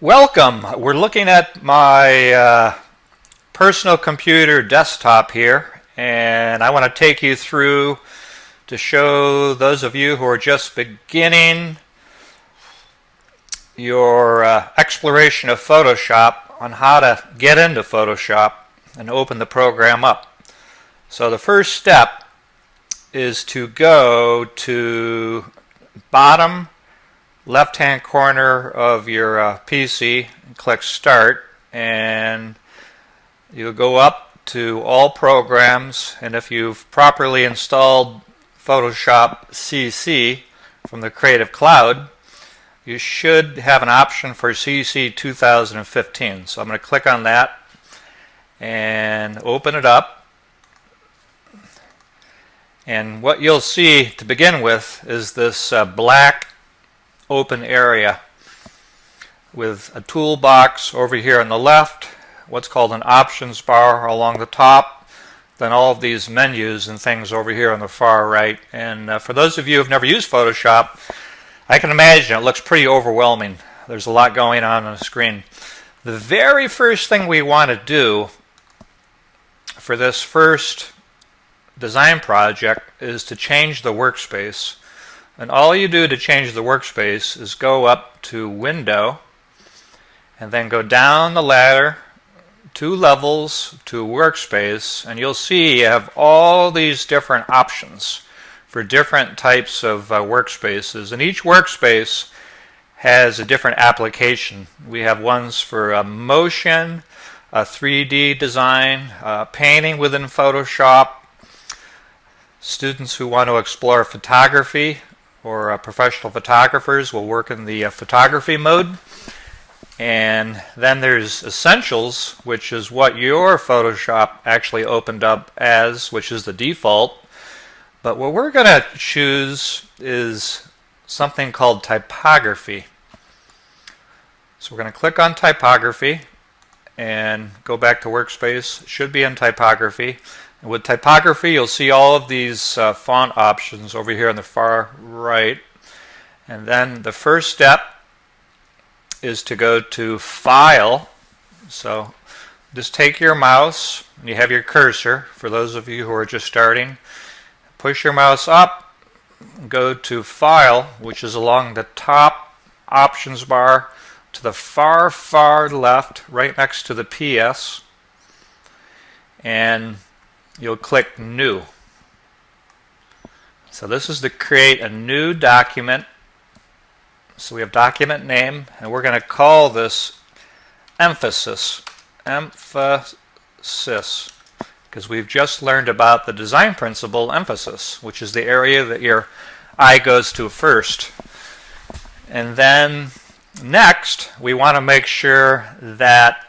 Welcome. We're looking at my personal computer desktop here, and I want to take you through to show those of you who are just beginning your exploration of Photoshop on how to get into Photoshop and open the program up. So the first step is to go to bottom left-hand corner of your PC and click Start, and you'll go up to All Programs, and if you've properly installed Photoshop CC from the Creative Cloud, you should have an option for CC 2015. So I'm going to click on that and open it up. And what you'll see to begin with is this black open area with a toolbox over here on the left, what's called an options bar along the top, then all of these menus and things over here on the far right. And for those of you who have never used Photoshop, I can imagine it looks pretty overwhelming. There's a lot going on the screen. The very first thing we want to do for this first design project is to change the workspace. And all you do to change the workspace is go up to Window and then go down the ladder 2 levels to Workspace, and you'll see you have all these different options for different types of workspaces, and each workspace has a different application. We have ones for motion, 3D design, painting within Photoshop, students who want to explore photography or professional photographers will work in the photography mode. And then there's Essentials, which is what your Photoshop actually opened up as, which is the default. But what we're going to choose is something called Typography. So we're going to click on Typography and go back to Workspace. It should be in Typography. And with Typography, you'll see all of these font options over here on the far right. And then the first step is to go to File. So just take your mouse, and you have your cursor, for those of you who are just starting. Push your mouse up, go to File, which is along the top options bar to the far, far left, right next to the PS. And you'll click New. So this is to create a new document. So we have document name, and we're going to call this Emphasis. Emphasis. Because we've just learned about the design principle emphasis, which is the area that your eye goes to first. And then next, we want to make sure that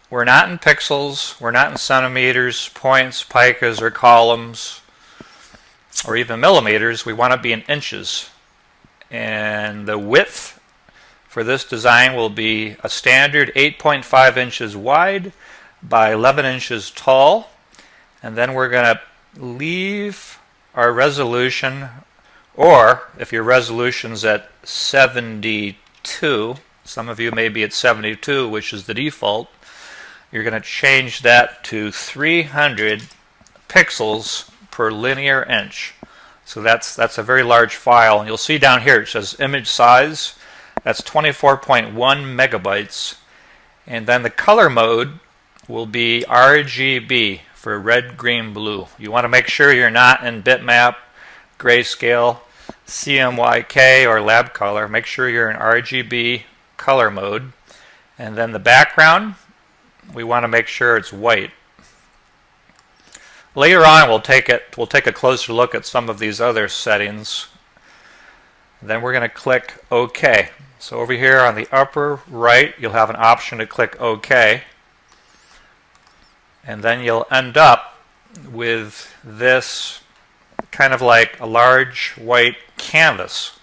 we're not in pixels, we're not in centimeters, points, picas, or columns, or even millimeters. We want to be in inches. And the width for this design will be a standard 8.5 inches wide by 11 inches tall. And then we're going to leave our resolution, or if your resolution's at 72, some of you may be at 72, which is the default, you're going to change that to 300 pixels per linear inch. So that's a very large file, and you'll see down here it says image size. That's 24.1 megabytes. And then the color mode will be RGB for red, green, blue. You want to make sure you're not in bitmap, grayscale, CMYK, or lab color. Make sure you're in RGB color mode. And then the background, we want to make sure it's white. Later on, we'll take a closer look at some of these other settings. Then we're going to click OK. So over here on the upper right, you'll have an option to click OK. And then you'll end up with this kind of like a large white canvas.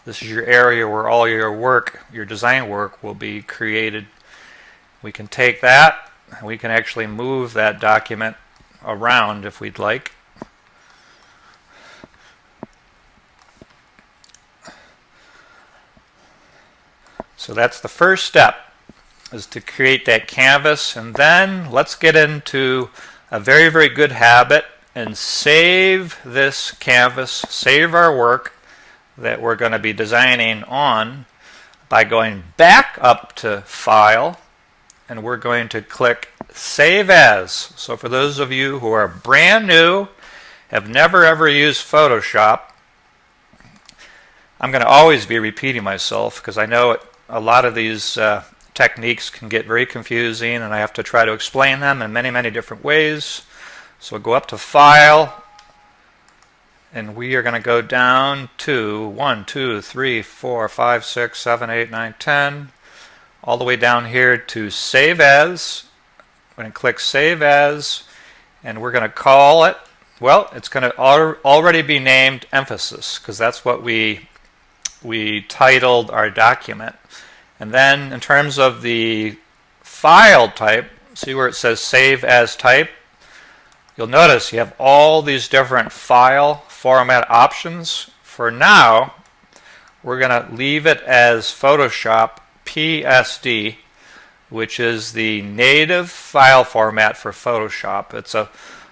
This is your area where all your work, your design work, will be created. We can take that, and we can actually move that document around if we'd like. So that's the first step, is to create that canvas, and then let's get into a very, very good habit and save this canvas, save our work that we're going to be designing on by going back up to File, and we're going to click Save As. So for those of you who are brand new, have never ever used Photoshop, I'm going to always be repeating myself because I know a lot of these techniques can get very confusing, and I have to try to explain them in many, many different ways. So we'll go up to File, and we are going to go down to 1, 2, 3, 4, 5, 6, 7, 8, 9, 10, all the way down here to Save As. I'm going to click Save As, and we're going to call it, well, it's going to already be named Emphasis because that's what we titled our document. And then in terms of the file type, see where it says Save As Type? You'll notice you have all these different file format options. For now, we're going to leave it as Photoshop PSD, which is the native file format for Photoshop. It's a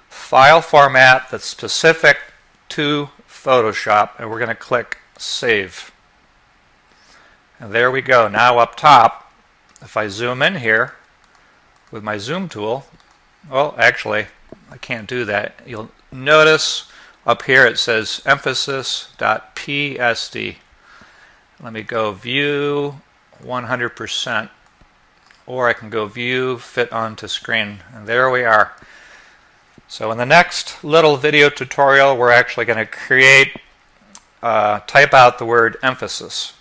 file format that's specific to Photoshop, and we're going to click Save. And there we go. Now up top, if I zoom in here with my zoom tool, well, actually, I can't do that. You'll notice up here it says emphasis.psd. Let me go View 100%, or I can go View Fit Onto Screen, and there we are. So in the next little video tutorial, we're actually going to type out the word emphasis.